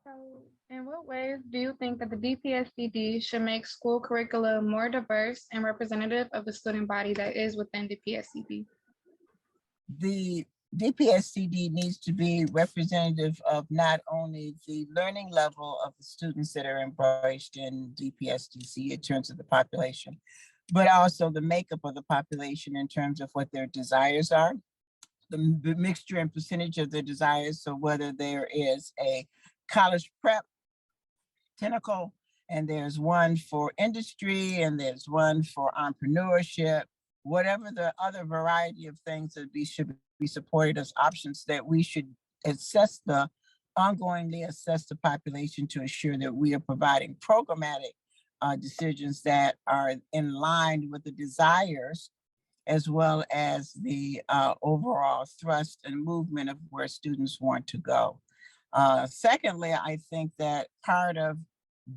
So, in what ways do you think that the DPSCD should make school curricula more diverse and representative of the student body that is within the PSCD? The DPSCD needs to be representative of not only the learning level of the students that are embraced in DPSDC in terms of the population, but also the makeup of the population in terms of what their desires are, the mixture and percentage of their desires. So whether there is a college prep tentacle, and there's one for industry, and there's one for entrepreneurship, whatever the other variety of things that we should be supported as options, that we should assess the ongoingly assess the population to ensure that we are providing programmatic decisions that are in line with the desires as well as the overall thrust and movement of where students want to go. Secondly, I think that part of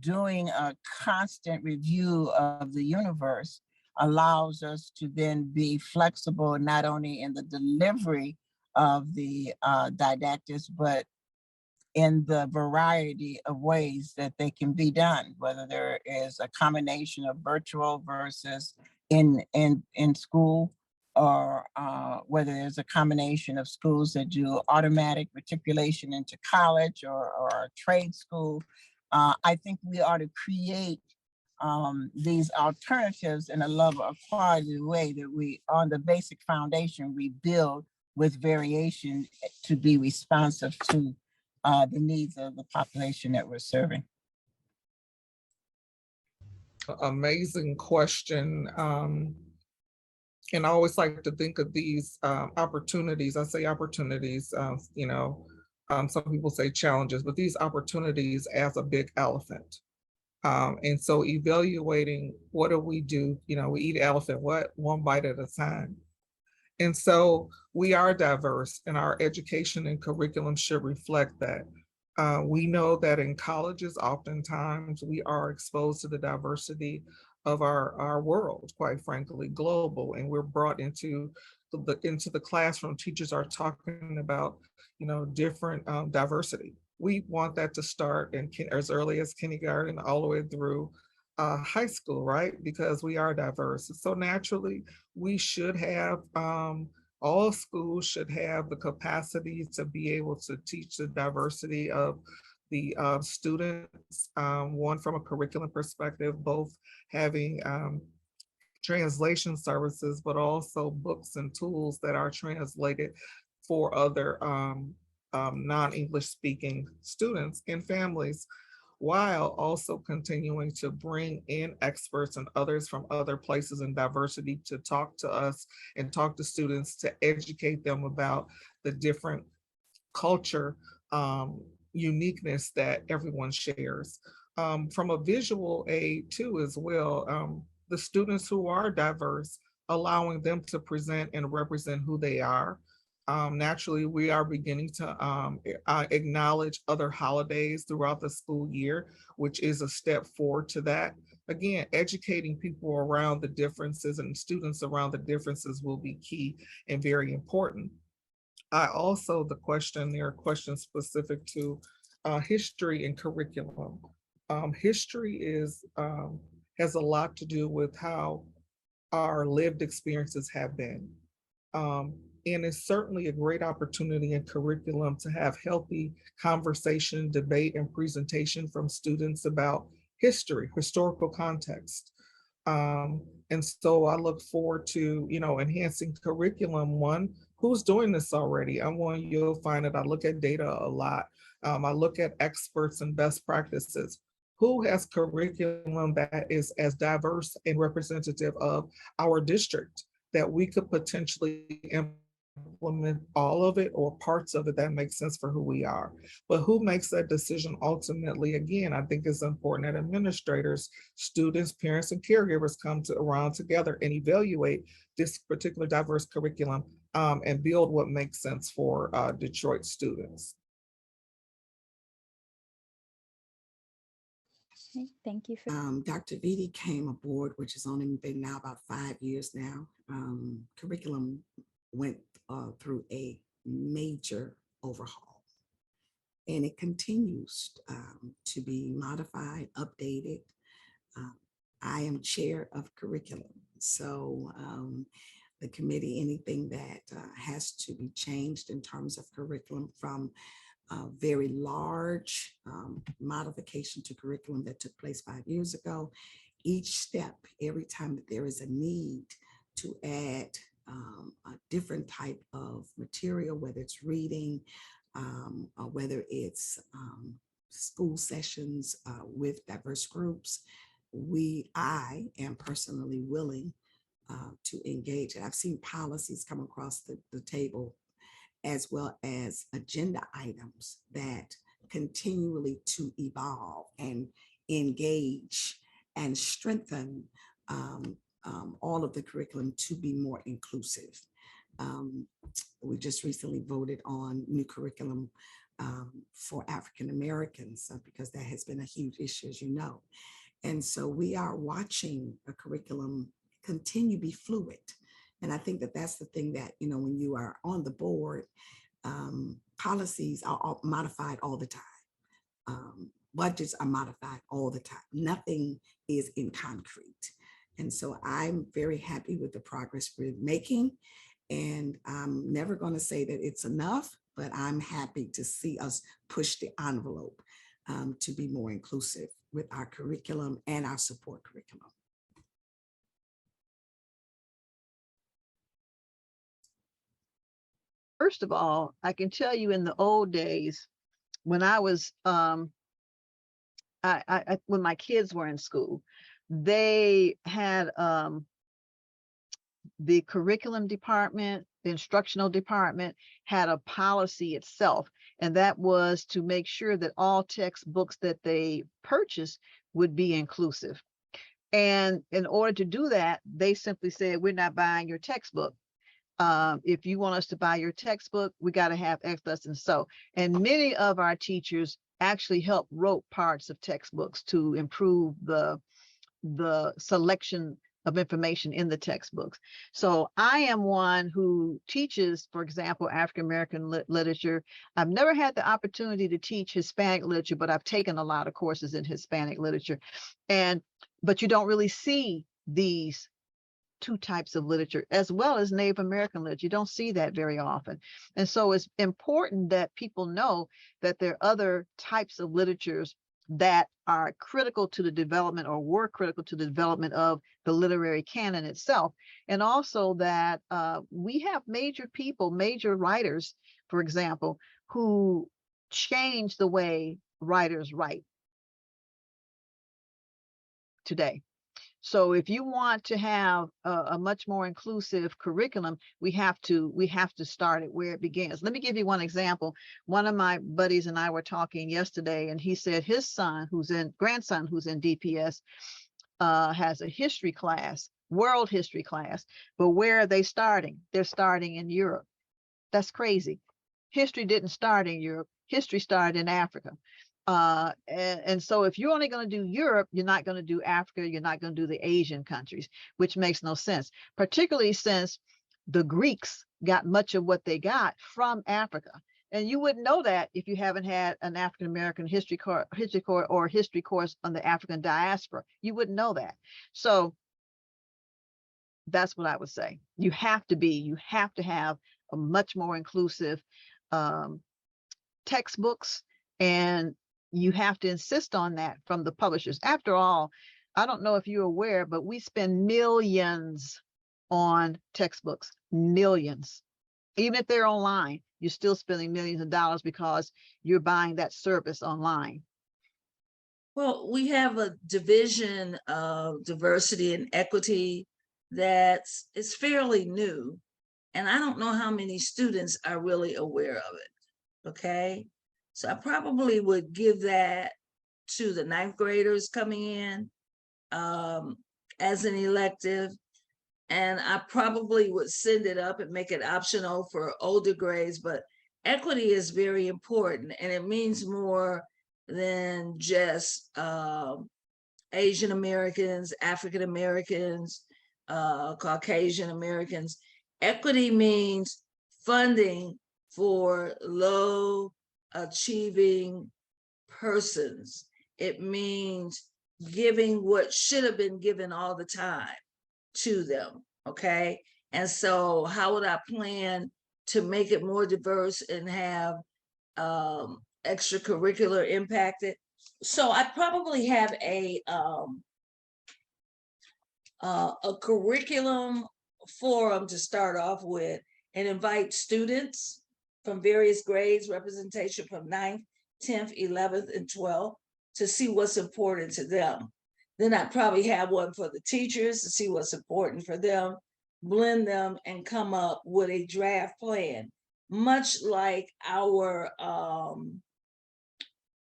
doing a constant review of the universe allows us to then be flexible, not only in the delivery of the didactics, but in the variety of ways that they can be done, whether there is a combination of virtual versus in school, or whether there's a combination of schools that do automatic matriculation into college, or a trade school. I think we ought to create these alternatives in a level of quality way that we, on the basic foundation, we build with variation to be responsive to the needs of the population that we're serving. Amazing question. And I always like to think of these opportunities. I say opportunities, some people say challenges, but these opportunities as a big elephant. And so evaluating, what do? We eat elephant, what? One bite at a time. And so we are diverse, and our education and curriculum should reflect that. We know that in colleges, oftentimes we are exposed to the diversity of our world, quite frankly, global, and we're brought into the classroom. Teachers are talking about, different diversity. We want that to start as early as kindergarten all the way through high school, right? Because we are diverse. So naturally, we should have, all schools should have the capacity to be able to teach the diversity of the students, one from a curriculum perspective, both having translation services, but also books and tools that are translated for other non-English speaking students and families, while also continuing to bring in experts and others from other places in diversity to talk to us and talk to students, to educate them about the different culture uniqueness that everyone shares. From a visual aid too as well, the students who are diverse, allowing them to present and represent who they are. Naturally, we are beginning to acknowledge other holidays throughout the school year, which is a step forward to that. Again, educating people around the differences and students around the differences will be key and very important. There are questions specific to history and curriculum. History has a lot to do with how our lived experiences have been. And it's certainly a great opportunity in curriculum to have healthy conversation, debate, and presentation from students about history, historical context. And so I look forward to, enhancing curriculum. One, who's doing this already? You'll find that I look at data a lot. I look at experts and best practices. Who has curriculum that is as diverse and representative of our district that we could potentially implement all of it or parts of it that makes sense for who we are? But who makes that decision ultimately? Again, I think it's important that administrators, students, parents, and caregivers come around together and evaluate this particular diverse curriculum and build what makes sense for Detroit students. Thank you. Dr. Vitti came aboard, which has only been now about 5 years now. Curriculum went through a major overhaul. and it continues to be modified, updated. I am chair of curriculum, so the committee, anything that has to be changed in terms of curriculum, from a very large modification to curriculum that took place 5 years ago, each step, every time that there is a need to add a different type of material, whether it's reading, or whether it's school sessions with diverse groups, I am personally willing to engage. And I've seen policies come across the table, as well as agenda items that continually to evolve and engage and strengthen all of the curriculum to be more inclusive. We just recently voted on new curriculum for African Americans because that has been a huge issue, as you know. And so we are watching a curriculum continue to be fluid. And I think that that's the thing that, you know, when you are on the board, policies are all modified all the time. Budgets are modified all the time. Nothing is in concrete. And so I'm very happy with the progress we're making. And I'm never going to say that it's enough, but I'm happy to see us push the envelope to be more inclusive with our curriculum and our support curriculum. First of all, I can tell you in the old days, when I was, when my kids were in school, they had the curriculum department, the instructional department had a policy itself, and that was to make sure that all textbooks that they purchased would be inclusive. And in order to do that, they simply said, we're not buying your textbook. If you want us to buy your textbook, we got to have X, this, and so. And many of our teachers actually helped wrote parts of textbooks to improve the selection of information in the textbooks. So I am one who teaches, for example, African-American literature. I've never had the opportunity to teach Hispanic literature, but I've taken a lot of courses in Hispanic literature. But you don't really see these two types of literature, as well as Native American literature. You don't see that very often. And so it's important that people know that there are other types of literatures that are critical to the development, or were critical to the development of the literary canon itself. And also that we have major people, major writers, for example, who change the way writers write today. So if you want to have a much more inclusive curriculum, we have to start it where it begins. Let me give you one example. One of my buddies and I were talking yesterday, and he said his grandson who's in DPS has a history class, world history class, but where are they starting? They're starting in Europe. That's crazy. History didn't start in Europe. History started in Africa. And so if you're only going to do Europe, you're not going to do Africa, you're not going to do the Asian countries, which makes no sense, particularly since the Greeks got much of what they got from Africa. And you wouldn't know that if you haven't had an African-American history course or history course on the African diaspora. You wouldn't know that. So that's what I would say. You have to have a much more inclusive textbooks, and you have to insist on that from the publishers. After all, I don't know if you're aware, but we spend millions on textbooks, millions. Even if they're online, you're still spending millions of dollars because you're buying that service online. Well, we have a division of diversity and equity it's fairly new, and I don't know how many students are really aware of it, okay? So I probably would give that to the 9th graders coming in as an elective. And I probably would send it up and make it optional for older grades, but equity is very important, and it means more than just Asian Americans, African Americans, Caucasian Americans. Equity means funding for low achieving persons. It means giving what should have been given all the time to them, okay? And so how would I plan to make it more diverse and have extracurricular impacted? So I probably have a curriculum forum to start off with and invite students from various grades, representation from 9th, 10th, 11th, and 12th to see what's important to them. Then I'd probably have one for the teachers to see what's important for them, blend them, and come up with a draft plan, much like our,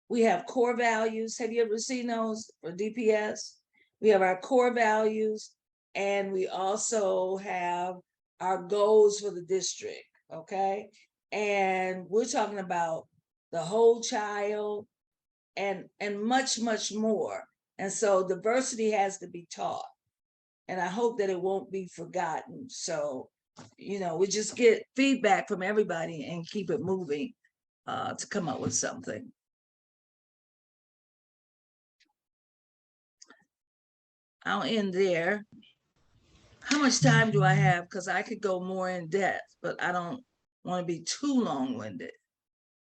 we have core values. Have you ever seen those for DPS? We have our core values, and we also have our goals for the district, okay? And we're talking about the whole child and much, much more. And so diversity has to be taught. And I hope that it won't be forgotten. So, you know, we just get feedback from everybody and keep it moving to come up with something. I'll end there. How much time do I have? Because I could go more in depth, but I don't want to be too long-winded.